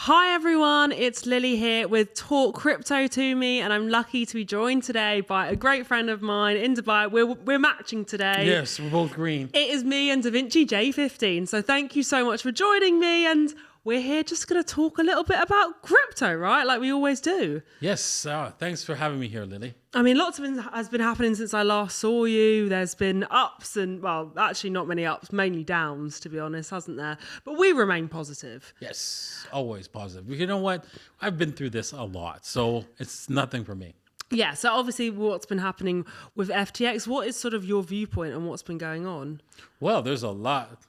Hi everyone, it's Lily here with Talk Crypto to Me, and I'm lucky to be joined today by a great friend of mine in Dubai. We're matching today. Yes, we're both green. It is me and DaVinci J15. So thank you so much for joining me, and we're here just going to talk a little bit about crypto, right? Like we always do. Yes, thanks for having me here, Lily. I mean, lots of things has been happening since I last saw you. There's been ups and, well, actually not many ups, mainly downs, to be honest, hasn't there? But we remain positive. Yes, always positive. You know what? I've been through this a lot, so it's nothing for me. Yeah, so obviously what's been happening with FTX, what is sort of your viewpoint on what's been going on? Well, there's a lot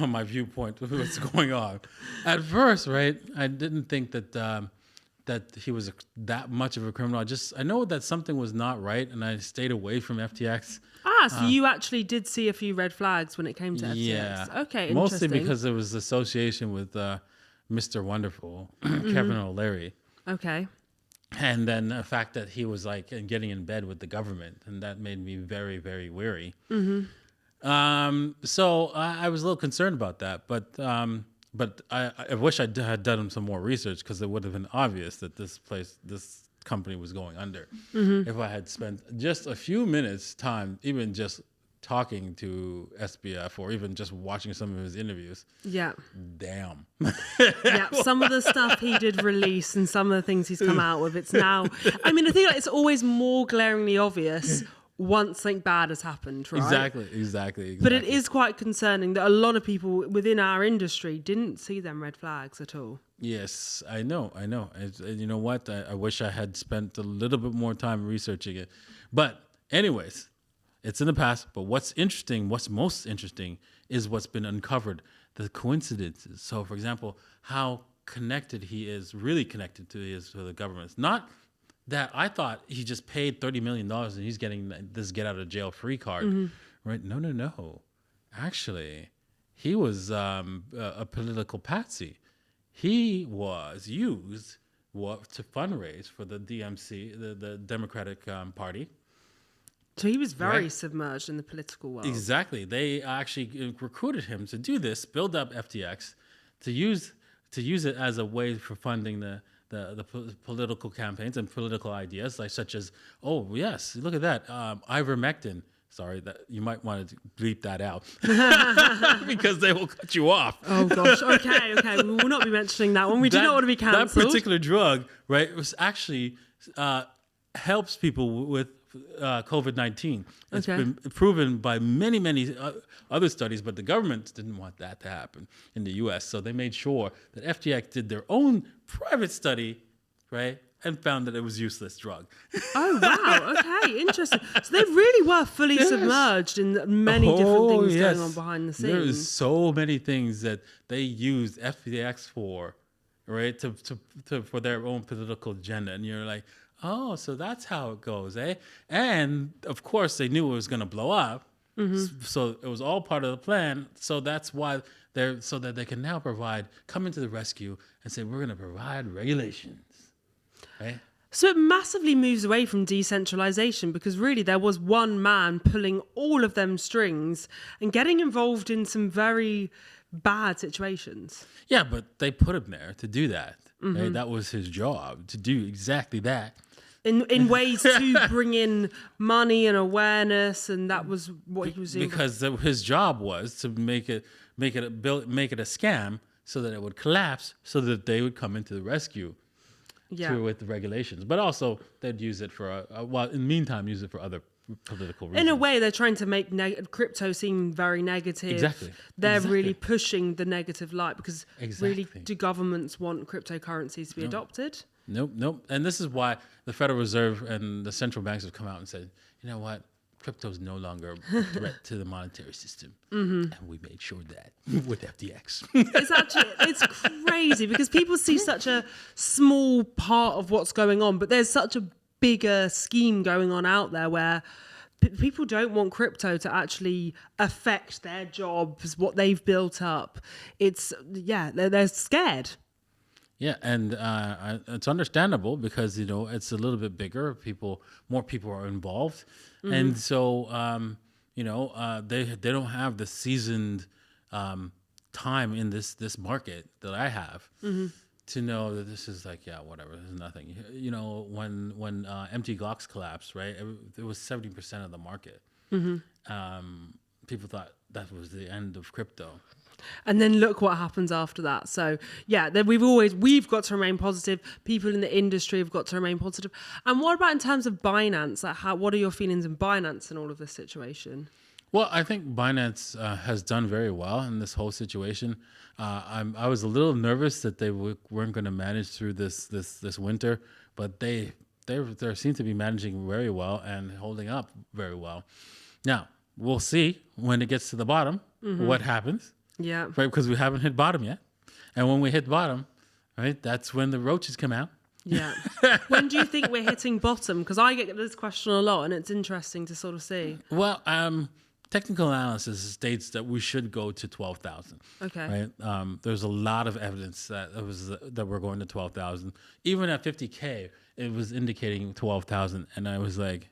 on my viewpoint of what's going on. At first, right, I didn't think that that he was that much of a criminal. I know that something was not right, and I stayed away from FTX. So you actually did see a few red flags when it came to FTX. Yeah. Okay, Mostly interesting. because there was association with Mr. Wonderful, Kevin O'Leary. Okay. And then the fact that he was like getting in bed with the government, and that made me very, very weary. So I was a little concerned about that, but I wish I had done some more research, because it would have been obvious that this company was going under. If I had spent just a few minutes time, even just talking to SBF or even just watching some of his interviews. Yeah. Damn. Yeah, some of the stuff he did release and some of the things he's come out with, it's now, I mean, I think it's always more glaringly obvious once something bad has happened, right? Exactly. But it is quite concerning that a lot of people within our industry didn't see them red flags at all. Yes, I know. You know what? I wish I had spent a little bit more time researching it. But anyways, it's in the past. But what's most interesting is what's been uncovered, the coincidences. So, for example, how connected he is, really connected to the government. It's not that I thought he just paid $30 million and he's getting this get out of jail free card, right? No. Actually, he was a political patsy. He was used to fundraise for the DMC, the Democratic Party. So he was very submerged in the political world. Exactly. They actually recruited him to do this, build up FTX, to use it as a way for funding the political campaigns and political ideas, such as, oh yes, look at that, ivermectin. Sorry, that you might want to bleep that out because they will cut you off. Oh gosh. Okay. We will not be mentioning that one. We do not want to be cancelled. That particular drug, right, was actually helps people with COVID-19. It's been proven by many other studies, but the government didn't want that to happen in the U.S. So they made sure that FTX did their own private study, right, and found that it was a useless drug. Oh, wow. Okay, interesting. So they really were fully submerged in many different things going on behind the scenes. There's so many things that they used FTX for, right, for their own political agenda. And you're like, oh, so that's how it goes, eh? And, of course, they knew it was going to blow up. So it was all part of the plan. So that's why so that they can now come into the rescue and say, we're going to provide regulations. Right? So it massively moves away from decentralization, because really there was one man pulling all of them strings and getting involved in some very bad situations. Yeah, but they put him there to do that. Right? That was his job, to do exactly that. In ways to bring in money and awareness, and that was what he was doing. Because his job was to make it a scam so that it would collapse, so that they would come into the rescue. With the regulations, but also they'd use it for in the meantime, use it for other political reasons. In a way, they're trying to make crypto seem very negative. Exactly. They're really pushing the negative light, because really, do governments want cryptocurrencies to be adopted? Nope. And this is why the Federal Reserve and the central banks have come out and said, you know what? Crypto is no longer a threat to the monetary system. And we made sure that with FTX. It's crazy, because people see such a small part of what's going on, but there's such a bigger scheme going on out there where people don't want crypto to actually affect their jobs, what they've built up. They're scared. Yeah, and it's understandable, because it's a little bit bigger. More people are involved, and so they don't have the seasoned time in this market that I have. to know that this is like, yeah, whatever, this is nothing. You know, when MT Gox collapsed, right? It was 70% of the market. People thought that was the end of crypto. And then look what happens after that. So yeah, then we've got to remain positive. People in the industry have got to remain positive. And what about in terms of Binance? Like what are your feelings in Binance in all of this situation? Well, I think Binance has done very well in this whole situation. I was a little nervous that they weren't going to manage through this winter, but they seem to be managing very well and holding up very well. Now we'll see when it gets to the bottom what happens. Yeah. Right, because we haven't hit bottom yet, and when we hit bottom, right, that's when the roaches come out. Yeah. When do you think we're hitting bottom? Because I get this question a lot, and it's interesting to sort of see. Well, technical analysis states that we should go to 12,000. Okay. Right. There's a lot of evidence that we're going to 12,000. Even at 50K, it was indicating 12,000, and I was like,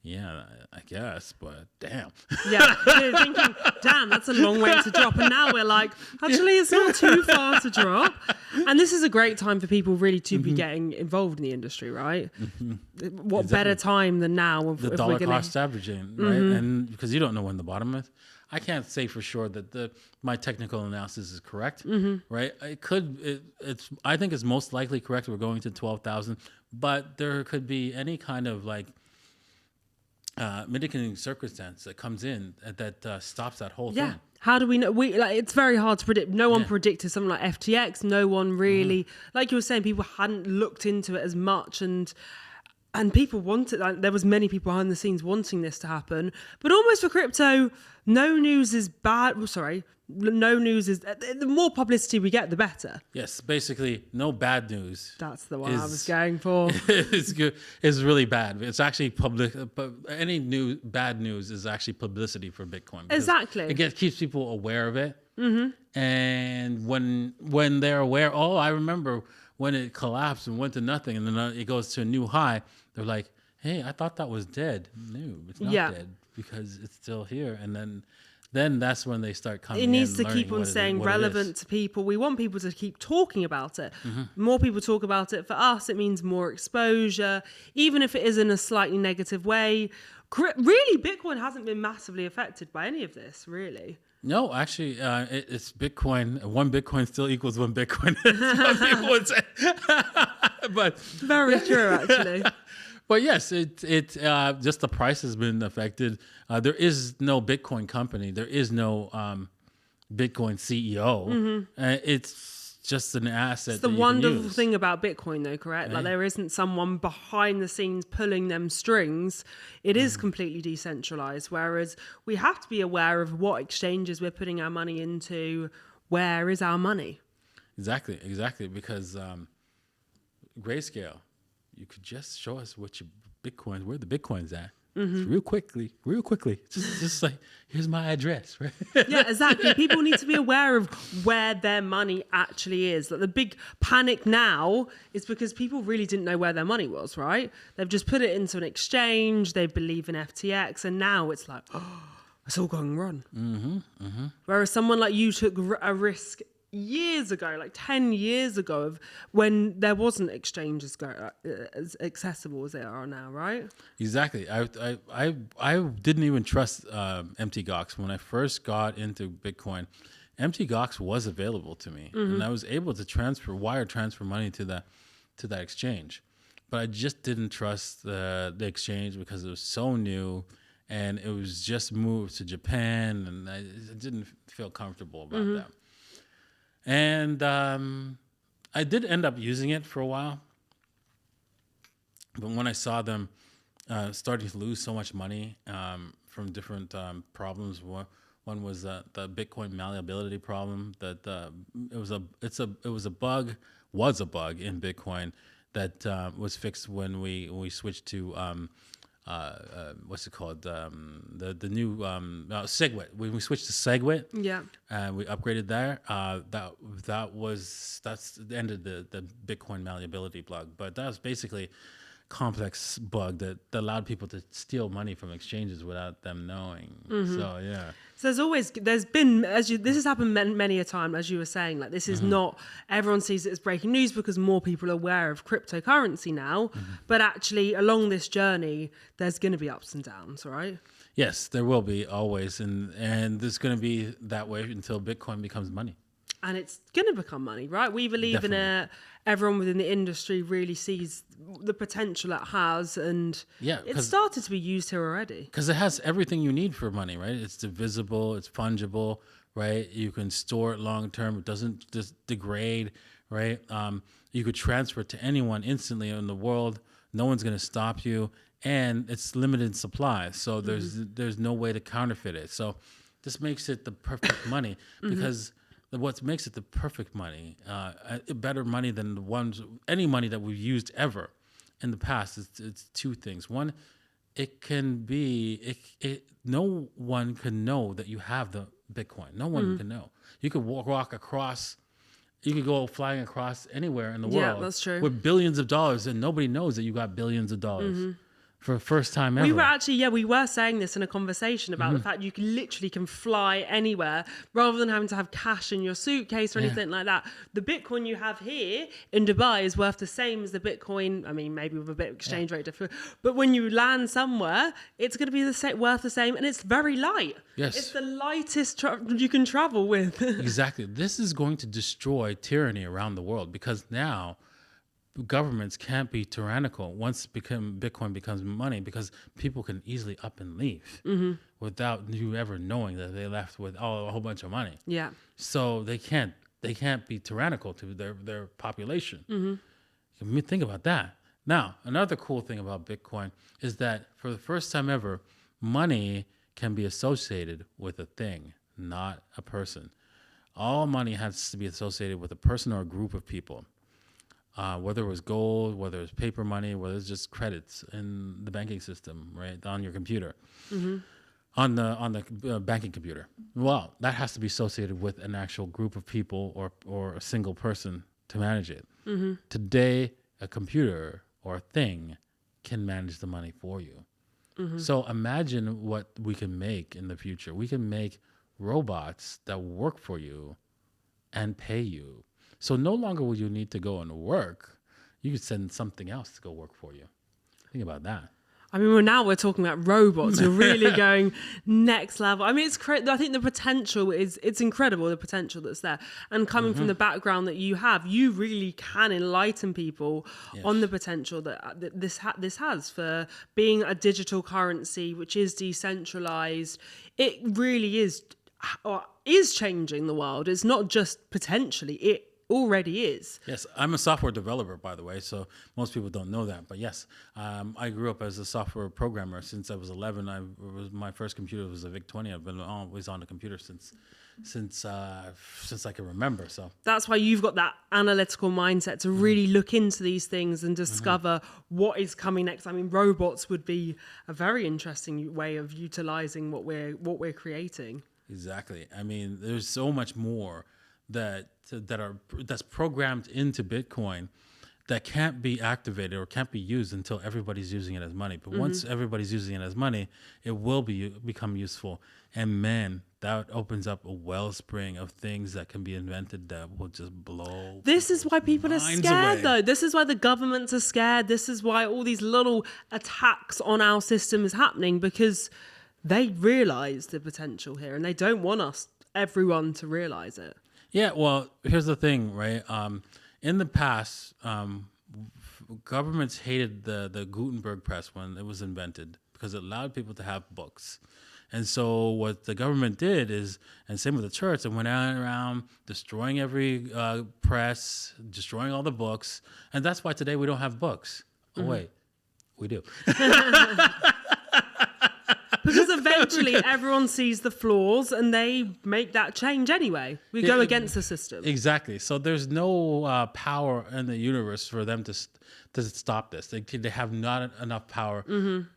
yeah, I guess, but damn. Yeah, you're thinking, damn, that's a long way to drop. And now we're like, actually, it's not too far to drop. And this is a great time for people really to be getting involved in the industry, right? What better time than now? The dollar cost averaging, right? And because you don't know when the bottom is. I can't say for sure that my technical analysis is correct, right? I think it's most likely correct. We're going to 12,000, but there could be any kind of like mitigating circumstance that comes in that stops that whole thing. How do we know? It's very hard to predict. No one predicted something like FTX. No one really, like you were saying, people hadn't looked into it as much, and people wanted. Like, there was many people behind the scenes wanting this to happen. But almost for crypto, no news is bad. Well, sorry. No news is the more publicity we get, the better. Yes, basically, no bad news. That's the one I was going for. It's good. It's really bad. It's actually public. But any bad news is actually publicity for Bitcoin. Exactly. It keeps people aware of it. And when they're aware, I remember when it collapsed and went to nothing, and then it goes to a new high. They're like, "Hey, I thought that was dead. No, it's not dead because it's still here." And then that's when they start coming. It needs to keep on staying relevant to people. We want people to keep talking about it. More people talk about it. For us, it means more exposure, even if it is in a slightly negative way. Really, Bitcoin hasn't been massively affected by any of this, really. No, actually, it's Bitcoin. One Bitcoin still equals one Bitcoin. Some people would say. But very true, actually. But yes, it just the price has been affected. There is no Bitcoin company. There is no Bitcoin CEO. It's just an asset. It's the wonderful thing about Bitcoin, though, correct? Right. Like there isn't someone behind the scenes pulling them strings. It is completely decentralized. Whereas we have to be aware of what exchanges we're putting our money into. Where is our money? Exactly. Because Grayscale. You could just show us where the Bitcoin's at. Real quickly. Just like, here's my address, right? Yeah, exactly. People need to be aware of where their money actually is. Like the big panic now is because people really didn't know where their money was, right? They've just put it into an exchange. They believe in FTX. And now it's like, it's all going wrong. Whereas someone like you took a risk years ago, like 10 years ago, of when there wasn't exchanges as accessible as they are now, right? Exactly. I didn't even trust MT Gox when I first got into Bitcoin. MT Gox was available to me, and I was able to wire transfer money to that exchange, but I just didn't trust the exchange because it was so new. And it was just moved to Japan, and I didn't feel comfortable about that. And I did end up using it for a while. But when I saw them starting to lose so much money from different problems, one was the Bitcoin malleability problem. That it was a bug in Bitcoin that was fixed when we switched to what's it called? The new SegWit. When we switched to SegWit, we upgraded there. That's the end of the Bitcoin malleability bug. But that was basically complex bug that allowed people to steal money from exchanges without them knowing. So yeah. So there's been, this has happened many a time, as you were saying, like this is not, everyone sees it as breaking news because more people are aware of cryptocurrency now, but actually along this journey, there's going to be ups and downs, right? Yes, there will be always. And there's going to be that way until Bitcoin becomes money. And it's going to become money, right? We believe in it. Everyone within the industry really sees the potential it has, and it's started to be used here already. Because it has everything you need for money, right? It's divisible, it's fungible, right? You can store it long term. It doesn't just degrade, right? You could transfer it to anyone instantly in the world. No one's going to stop you, and it's limited supply, so there's no way to counterfeit it. So this makes it the perfect money because. What makes it the perfect money, better money than any money that we've used ever in the past, it's two things. One, it can be, no one can know that you have the Bitcoin. No one can know. You could walk across, you could go flying across anywhere in the world. Yeah, that's true. With billions of dollars, and nobody knows that you got billions of dollars. For the first time ever. We were saying this in a conversation about the fact you can fly anywhere rather than having to have cash in your suitcase or anything like that. The Bitcoin you have here in Dubai is worth the same as the Bitcoin. I mean, maybe with a bit of exchange rate difference, but when you land somewhere, it's going to be worth the same, and it's very light. Yes, it's the lightest you can travel with. Exactly. This is going to destroy tyranny around the world because now governments can't be tyrannical once Bitcoin becomes money, because people can easily up and leave without you ever knowing that they left with a whole bunch of money. Yeah. So they can't be tyrannical to their population. Think about that. Now, another cool thing about Bitcoin is that for the first time ever, money can be associated with a thing, not a person. All money has to be associated with a person or a group of people. Whether it was gold, whether it's paper money, whether it's just credits in the banking system, right, on your computer, on the banking computer. Well, that has to be associated with an actual group of people or a single person to manage it. Today, a computer or a thing can manage the money for you. So imagine what we can make in the future. We can make robots that work for you and pay you. So no longer will you need to go and work. You could send something else to go work for you. Think about that. I mean, now we're talking about robots. You're really going next level. I mean, it's I think the potential it's incredible, the potential that's there. And coming from the background that you have, you really can enlighten people on the potential that this has for being a digital currency, which is decentralized. It really is changing the world. It's not just potentially, it already is. Yes, I'm a software developer, by the way, so most people don't know that. But yes, I grew up as a software programmer since I was 11. My first computer was a VIC-20. I've been always on the computer since I can remember. So that's why you've got that analytical mindset to really look into these things and discover what is coming next. I mean, robots would be a very interesting way of utilizing what we're creating. Exactly. I mean, there's so much more that's programmed into Bitcoin that can't be activated or can't be used until everybody's using it as money. But once everybody's using it as money, it will become useful. And man, that opens up a wellspring of things that can be invented that will just blow. This is why people are scared, though. This is why the governments are scared. This is why all these little attacks on our system is happening, because they realize the potential here and they don't want everyone to realize it. Yeah, well, here's the thing, right? In the past, governments hated the Gutenberg press when it was invented because it allowed people to have books. And so what the government did is, and same with the church, it went around destroying every press, destroying all the books. And that's why today we don't have books. Oh, wait, we do. Because eventually everyone sees the flaws and they make that change anyway. We go against the system. Exactly. So there's no power in the universe for them to stop this. They have not enough power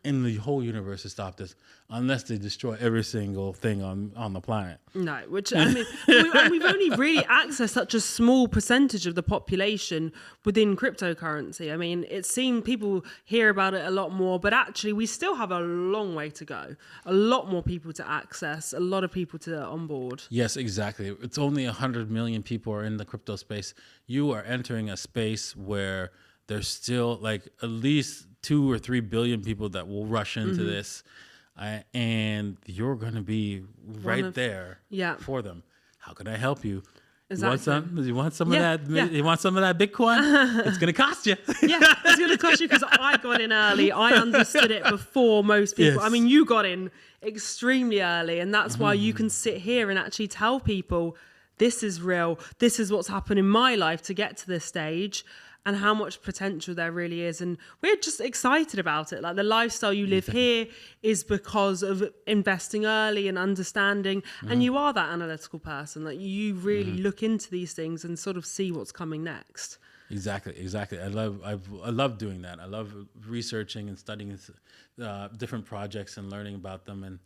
in the whole universe to stop this unless they destroy every single thing on the planet. No, which I mean, we've only really accessed such a small percentage of the population within cryptocurrency. I mean, it seemed people hear about it a lot more, but actually we still have a long way to go. A lot more people to access, a lot of people to onboard. Yes, exactly. It's only 100 million people are in the crypto space. You are entering a space where there's still like at least 2 or 3 billion people that will rush into this. And you're going to be right there for them. How can I help you? Exactly. You want some of that? You want some of that Bitcoin? It's going to cost you. Yeah, it's going to cost you because I got in early. I understood it before most people. Yes. I mean, you got in extremely early, and that's why you can sit here and actually tell people this is real. This is what's happened in my life to get to this stage. And how much potential there really is. And we're just excited about it. Like the lifestyle you live here is because of investing early and understanding. And you are that analytical person. Like you really look into these things and sort of see what's coming next. Exactly. I love doing that. I love researching and studying different projects and learning about them and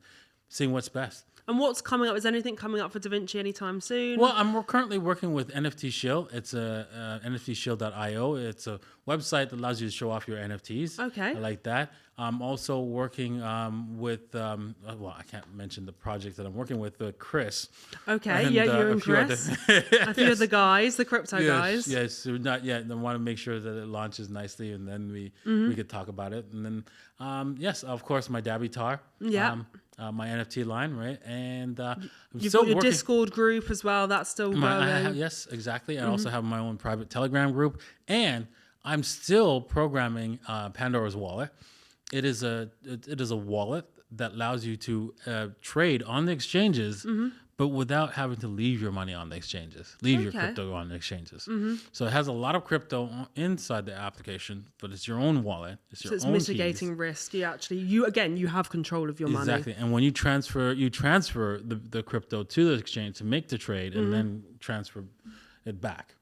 seeing what's best. And what's coming up? Is anything coming up for DaVinci anytime soon? Well, I'm currently working with NFT Shield. It's nftshield.io. It's a website that allows you to show off your NFTs. Okay. I like that. I'm also working with, I can't mention the project that I'm working with, Chris. Okay, And, you and a few Chris. other- A few of the guys, the crypto guys. Yes, so not yet. I want to make sure that it launches nicely, and then we could talk about it. And then, yes, of course, my Dabitar. Yeah. My NFT line, right? And You've got your Discord group as well. That's still going. Yes, exactly. I also have my own private Telegram group, and I'm still programming Pandora's wallet. It is a wallet that allows you to trade on the exchanges, but without having to leave your money on the exchanges, your crypto on the exchanges. So it has a lot of crypto inside the application, but it's your own wallet. It's mitigating risk. You have control of your money. Exactly. And when you transfer the crypto to the exchange to make the trade and then transfer it back.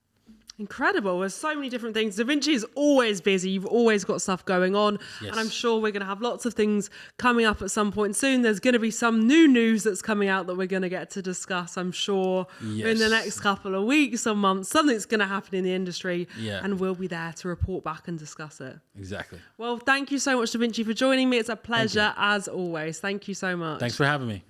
Incredible. There's so many different things. DaVinci is always busy. You've always got stuff going on. Yes. And I'm sure we're going to have lots of things coming up at some point soon. There's going to be some new news that's coming out that we're going to get to discuss, I'm sure, in the next couple of weeks or months. Something's going to happen in the industry. Yeah. And we'll be there to report back and discuss it. Exactly. Well, thank you so much, DaVinci, for joining me. It's a pleasure as always. Thank you so much. Thanks for having me.